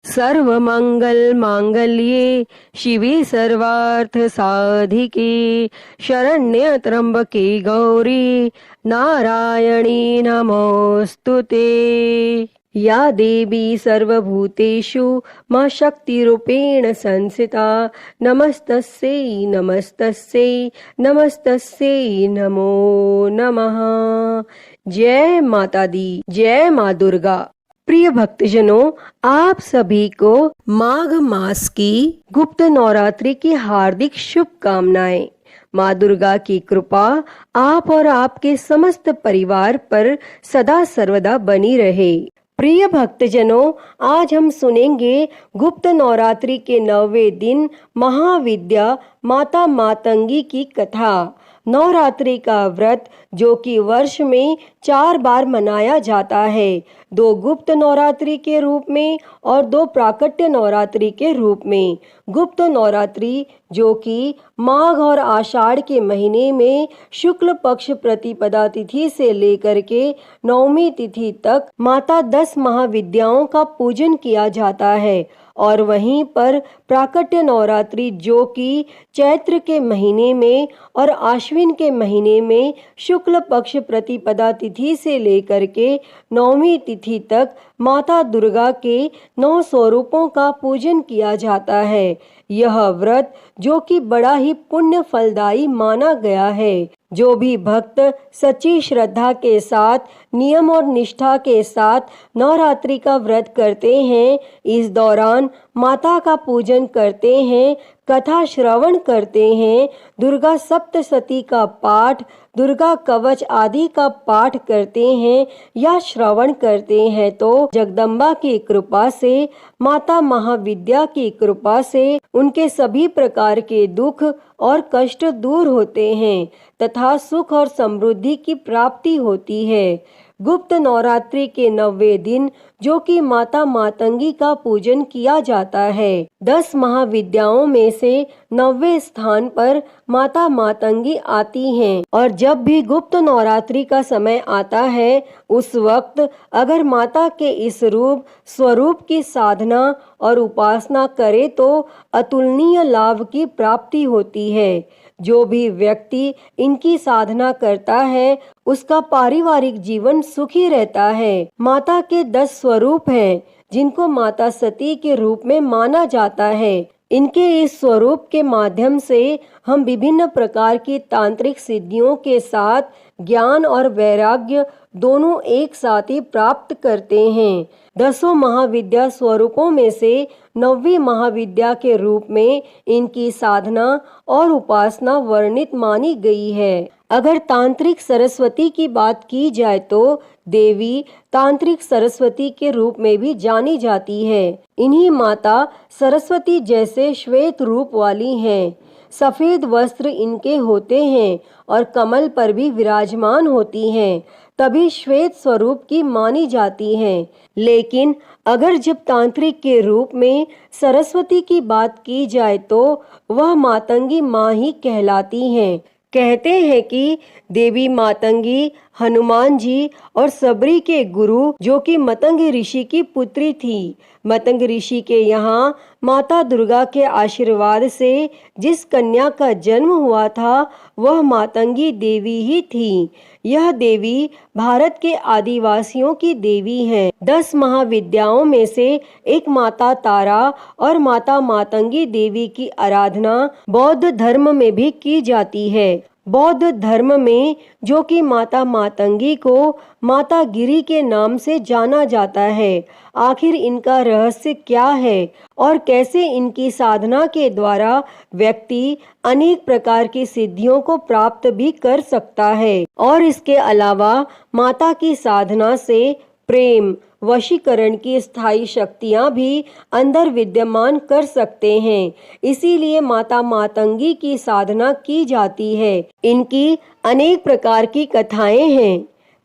सर्वमंगल मांगल्ये शिवे सर्वार्थ साधिके शरण्य त्र्यंबके गौरी नारायणी नमोस्तुते। या देवी सर्वभूतेषु मा शक्तिरूपेण संस्थिता नमस्तस्यै नमस्तस्यै नमस्तस्यै नमो नमः। जय माता दी, जय माँ दुर्गा। प्रिय भक्तजनों, आप सभी को माघ मास की गुप्त नवरात्रि की हार्दिक शुभकामनाएं। माँ दुर्गा की कृपा आप और आपके समस्त परिवार पर सदा सर्वदा बनी रहे। प्रिय भक्तजनों, आज हम सुनेंगे गुप्त नवरात्रि के 9वें दिन महाविद्या माता मातंगी की कथा। नवरात्रि का व्रत जो कि वर्ष में 4 बार मनाया जाता है, 2 गुप्त नवरात्रि के रूप में और 2 प्राकट्य नवरात्रि के रूप में। गुप्त नवरात्रि जो कि माघ और आषाढ़ के महीने में शुक्ल पक्ष प्रतिपदा तिथि से लेकर के 9वीं तिथि तक माता 10 महाविद्याओं का पूजन किया जाता है, और वहीं पर प्राकट्य नवरात्रि जो कि चैत्र के महीने में और आश्विन के महीने में शुक्ल पक्ष प्रतिपदा तिथि से लेकर के 9वीं तिथि तक माता दुर्गा के 9 स्वरूपों का पूजन किया जाता है। यह व्रत जो कि बड़ा ही पुण्य फलदायी माना गया है। जो भी भक्त सच्ची श्रद्धा के साथ, नियम और निष्ठा के साथ नवरात्रि का व्रत करते हैं, इस दौरान माता का पूजन करते हैं, कथा श्रवण करते हैं, दुर्गा सप्तशती का पाठ, दुर्गा कवच आदि का पाठ करते हैं या श्रवण करते हैं, तो जगदम्बा की कृपा से, माता महाविद्या की कृपा से उनके सभी प्रकार के दुख और कष्ट दूर होते हैं तथा सुख और समृद्धि की प्राप्ति होती है। गुप्त नवरात्रि के 9वें दिन जो कि माता मातंगी का पूजन किया जाता है, 10 महाविद्याओं में से 9वें स्थान पर माता मातंगी आती हैं। और जब भी गुप्त नवरात्रि का समय आता है, उस वक्त अगर माता के इस स्वरूप की साधना और उपासना करे तो अतुलनीय लाभ की प्राप्ति होती है। जो भी व्यक्ति इनकी साधना करता है, उसका पारिवारिक जीवन सुखी रहता है। माता के 10 स्वरूप हैं, जिनको माता सती के रूप में माना जाता है। इनके इस स्वरूप के माध्यम से हम विभिन्न प्रकार की तांत्रिक सिद्धियों के साथ ज्ञान और वैराग्य दोनों एक साथ ही प्राप्त करते हैं। 10 महाविद्या स्वरूपों में से 9वीं महाविद्या के रूप में इनकी साधना और उपासना वर्णित मानी गई है। अगर तांत्रिक सरस्वती की बात की जाए तो देवी तांत्रिक सरस्वती के रूप में भी जानी जाती है। इन्हीं माता सरस्वती जैसे श्वेत रूप वाली हैं। सफेद वस्त्र इनके होते हैं और कमल पर भी विराजमान होती हैं, तभी श्वेत स्वरूप की मानी जाती हैं। लेकिन अगर जब तांत्रिक के रूप में सरस्वती की बात की जाए तो वह मातंगी माँ ही कहलाती हैं। कहते हैं कि देवी मातंगी हनुमान जी और सबरी के गुरु जो कि मतंग ऋषि की पुत्री थी। मतंग ऋषि के यहाँ माता दुर्गा के आशीर्वाद से जिस कन्या का जन्म हुआ था, वह मातंगी देवी ही थी। यह देवी भारत के आदिवासियों की देवी हैं। 10 महाविद्याओं में से एक माता तारा और माता मातंगी देवी की आराधना बौद्ध धर्म में भी की जाती है। बौद्ध धर्म में जो कि माता मातंगी को माता गिरी के नाम से जाना जाता है। आखिर इनका रहस्य क्या है और कैसे इनकी साधना के द्वारा व्यक्ति अनेक प्रकार की सिद्धियों को प्राप्त भी कर सकता है, और इसके अलावा माता की साधना से प्रेम, वशीकरण की स्थायी शक्तियां भी अंदर विद्यमान कर सकते हैं। इसीलिए माता मातंगी की साधना की जाती है। इनकी अनेक प्रकार की कथाएं हैं।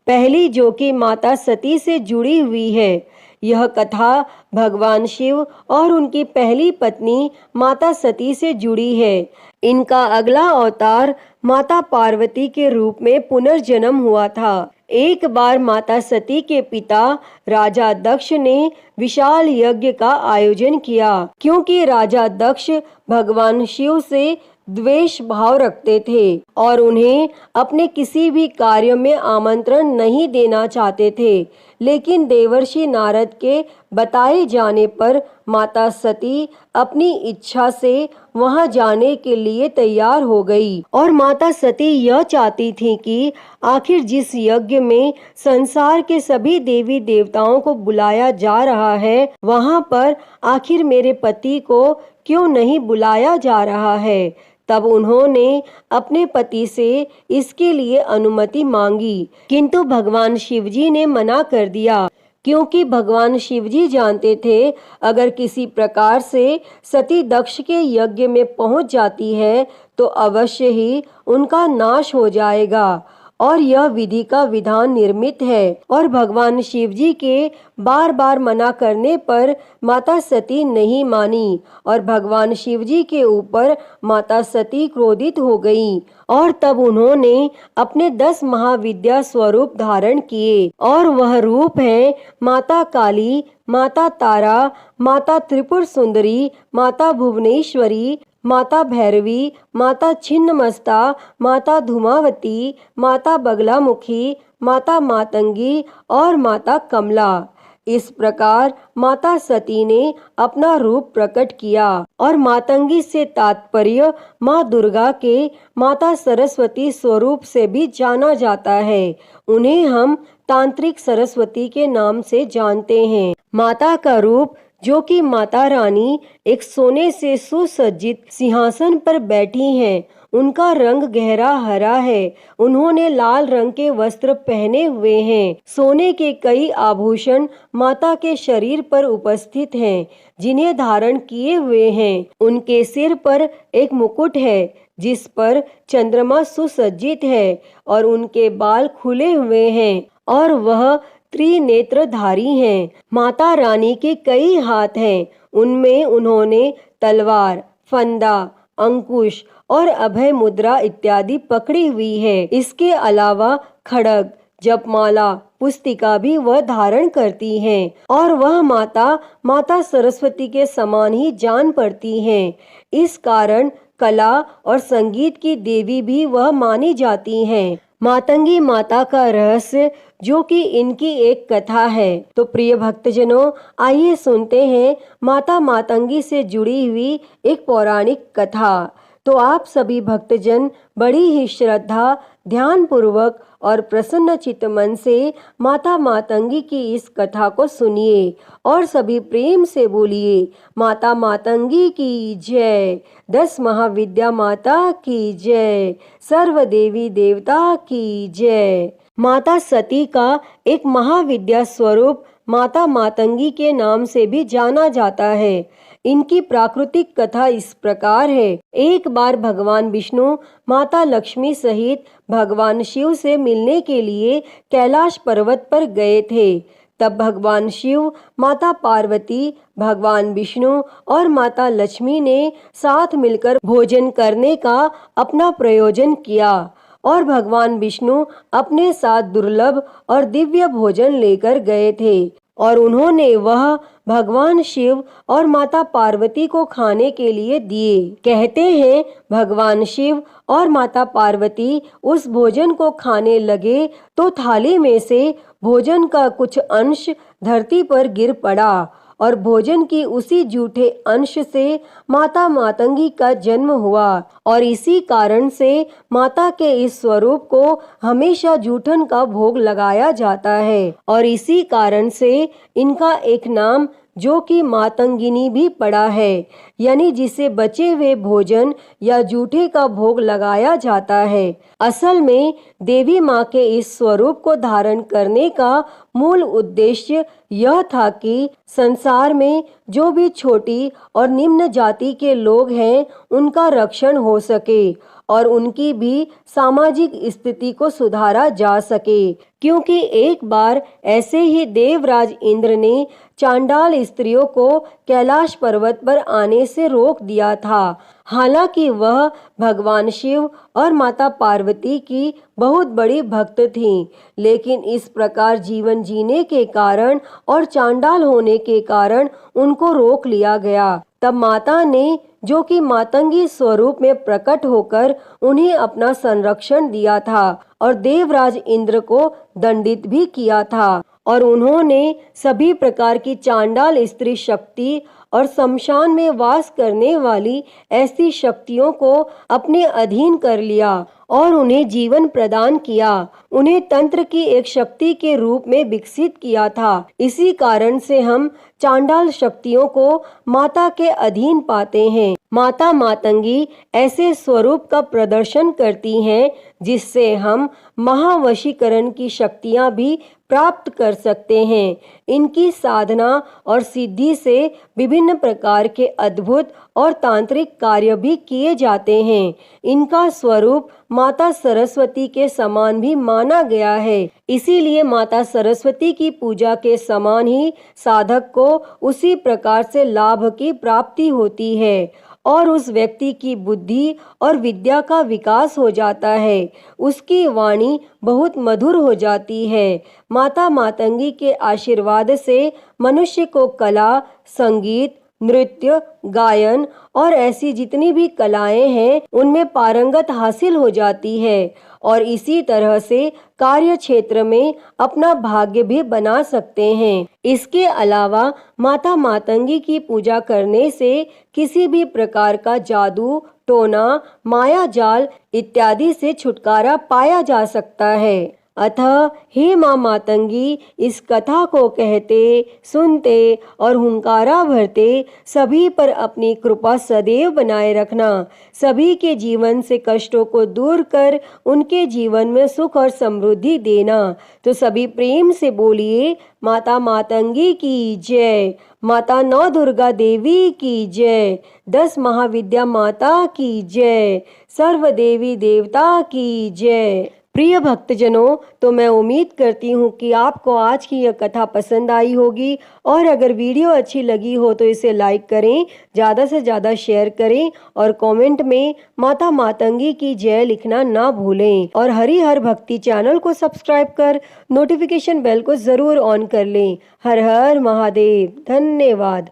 पहली जो कि माता सती से जुड़ी हुई है। यह कथा भगवान शिव और उनकी पहली पत्नी माता सती से जुड़ी है। इनका अगला अवतार माता पार्वती के रूप में पुनर्जन्म हुआ था। एक बार माता सती के पिता राजा दक्ष ने विशाल यज्ञ का आयोजन किया, क्योंकि राजा दक्ष भगवान शिव से द्वेष भाव रखते थे और उन्हें अपने किसी भी कार्य में आमंत्रण नहीं देना चाहते थे। लेकिन देवर्षि नारद के बताए जाने पर माता सती अपनी इच्छा से वहां जाने के लिए तैयार हो गई और माता सती यह चाहती थी कि आखिर जिस यज्ञ में संसार के सभी देवी देवताओं को बुलाया जा रहा है, वहां पर आखिर मेरे पति को क्यों नहीं बुलाया जा रहा है। तब उन्होंने अपने पति से इसके लिए अनुमति मांगी, किंतु भगवान शिवजी ने मना कर दिया, क्योंकि भगवान शिवजी जानते थे अगर किसी प्रकार से सती दक्ष के यज्ञ में पहुंच जाती है तो अवश्य ही उनका नाश हो जाएगा और यह विधि का विधान निर्मित है। और भगवान शिवजी के बार बार मना करने पर माता सती नहीं मानी और भगवान शिवजी के ऊपर माता सती क्रोधित हो गई और तब उन्होंने अपने 10 महाविद्या स्वरूप धारण किए और वह रूप है माता काली, माता तारा, माता त्रिपुर सुंदरी, माता भुवनेश्वरी, माता भैरवी, माता छिन्नमस्ता, माता धूमावती, माता बगलामुखी, माता मातंगी और माता कमला। इस प्रकार माता सती ने अपना रूप प्रकट किया और मातंगी से तात्पर्य माँ दुर्गा के माता सरस्वती स्वरूप से भी जाना जाता है। उन्हें हम तांत्रिक सरस्वती के नाम से जानते हैं। माता का रूप जो कि माता रानी एक सोने से सुसज्जित सिंहासन पर बैठी हैं, उनका रंग गहरा हरा है। उन्होंने लाल रंग के वस्त्र पहने हुए हैं। सोने के कई आभूषण माता के शरीर पर उपस्थित हैं, जिन्हें धारण किए हुए हैं। उनके सिर पर एक मुकुट है जिस पर चंद्रमा सुसज्जित है और उनके बाल खुले हुए हैं और वह त्रिनेत्रधारी हैं। माता रानी के कई हाथ हैं, उनमें उन्होंने तलवार, फंदा, अंकुश और अभय मुद्रा इत्यादि पकड़ी हुई है। इसके अलावा खड्ग, जपमाला, पुस्तिका भी वह धारण करती हैं और वह माता सरस्वती के समान ही जान पड़ती हैं। इस कारण कला और संगीत की देवी भी वह मानी जाती हैं। मातंगी माता का रहस्य जो कि इनकी एक कथा है। तो प्रिय भक्तजनों, आइए सुनते हैं माता मातंगी से जुड़ी हुई एक पौराणिक कथा। तो आप सभी भक्तजन बड़ी ही श्रद्धा, ध्यान पूर्वक और प्रसन्न चित्त मन से माता मातंगी की इस कथा को सुनिए और सभी प्रेम से बोलिए, माता मातंगी की जय, 10 महाविद्या माता की जय, सर्व देवी देवता की जय। माता सती का एक महाविद्या स्वरूप माता मातंगी के नाम से भी जाना जाता है। इनकी प्राकृतिक कथा इस प्रकार है। एक बार भगवान विष्णु माता लक्ष्मी सहित भगवान शिव से मिलने के लिए कैलाश पर्वत पर गए थे। तब भगवान शिव, माता पार्वती, भगवान विष्णु और माता लक्ष्मी ने साथ मिलकर भोजन करने का अपना प्रयोजन किया और भगवान विष्णु अपने साथ दुर्लभ और दिव्य भोजन लेकर गए थे और उन्होंने वह भगवान शिव और माता पार्वती को खाने के लिए दिए। कहते हैं भगवान शिव और माता पार्वती उस भोजन को खाने लगे तो थाली में से भोजन का कुछ अंश धरती पर गिर पड़ा और भोजन की उसी जूठे अंश से माता मातंगी का जन्म हुआ और इसी कारण से माता के इस स्वरूप को हमेशा जूठन का भोग लगाया जाता है और इसी कारण से इनका एक नाम जो कि मातंगिनी भी पड़ा है, यानी जिसे बचे हुए भोजन या जूठे का भोग लगाया जाता है। असल में देवी माँ के इस स्वरूप को धारण करने का मूल उद्देश्य यह था कि संसार में जो भी छोटी और निम्न जाति के लोग हैं उनका रक्षण हो सके और उनकी भी सामाजिक स्थिति को सुधारा जा सके। क्योंकि एक बार ऐसे ही देवराज इंद्र ने चांडाल स्त्रियों को कैलाश पर्वत पर आने से रोक दिया था। हालांकि वह भगवान शिव और माता पार्वती की बहुत बड़ी भक्त थीं, लेकिन इस प्रकार जीवन जीने के कारण और चांडाल होने के कारण उनको रोक लिया गया। तब माता ने, जो कि मातंगी स्वरूप में प्रकट होकर उन्हें अपना संरक्षण दिया था और देवराज इंद्र को दंडित भी किया था, और उन्होंने सभी प्रकार की चांडाल स्त्री शक्ति और शमशान में वास करने वाली ऐसी शक्तियों को अपने अधीन कर लिया और उन्हें जीवन प्रदान किया। उन्हें तंत्र की एक शक्ति के रूप में विकसित किया था। इसी कारण से हम चांडाल शक्तियों को माता के अधीन पाते हैं। माता मातंगी ऐसे स्वरूप का प्रदर्शन करती हैं जिससे हम महावशीकरण की शक्तियां भी प्राप्त कर सकते हैं। इनकी साधना और सिद्धि से विभिन्न प्रकार के अद्भुत और तांत्रिक कार्य भी किए जाते हैं। इनका स्वरूप माता सरस्वती के समान भी माना गया है। इसीलिए माता सरस्वती की पूजा के समान ही साधक को उसी प्रकार से लाभ की प्राप्ति होती है और उस व्यक्ति की बुद्धि और विद्या का विकास हो जाता है। उसकी वाणी बहुत मधुर हो जाती है। माता मातंगी के आशीर्वाद से मनुष्य को कला, संगीत, नृत्य, गायन और ऐसी जितनी भी कलाएं हैं उनमें पारंगत हासिल हो जाती है और इसी तरह से कार्य क्षेत्र में अपना भाग्य भी बना सकते हैं। इसके अलावा माता मातंगी की पूजा करने से किसी भी प्रकार का जादू, टोना, माया जाल इत्यादि से छुटकारा पाया जा सकता है। अतः हे माँ मातंगी, इस कथा को कहते, सुनते और हुंकारा भरते सभी पर अपनी कृपा सदैव बनाए रखना। सभी के जीवन से कष्टों को दूर कर उनके जीवन में सुख और समृद्धि देना। तो सभी प्रेम से बोलिए, माता मातंगी की जय, माता नौ दुर्गा देवी की जय, 10 महाविद्या माता की जय, सर्व देवी देवता की जय। प्रिय भक्तजनों, तो मैं उम्मीद करती हूँ कि आपको आज की यह कथा पसंद आई होगी और अगर वीडियो अच्छी लगी हो तो इसे लाइक करें, ज़्यादा से ज़्यादा शेयर करें और कमेंट में माता मातंगी की जय लिखना ना भूलें और हरि हर भक्ति चैनल को सब्सक्राइब कर नोटिफिकेशन बेल को ज़रूर ऑन कर लें। हर हर महादेव। धन्यवाद।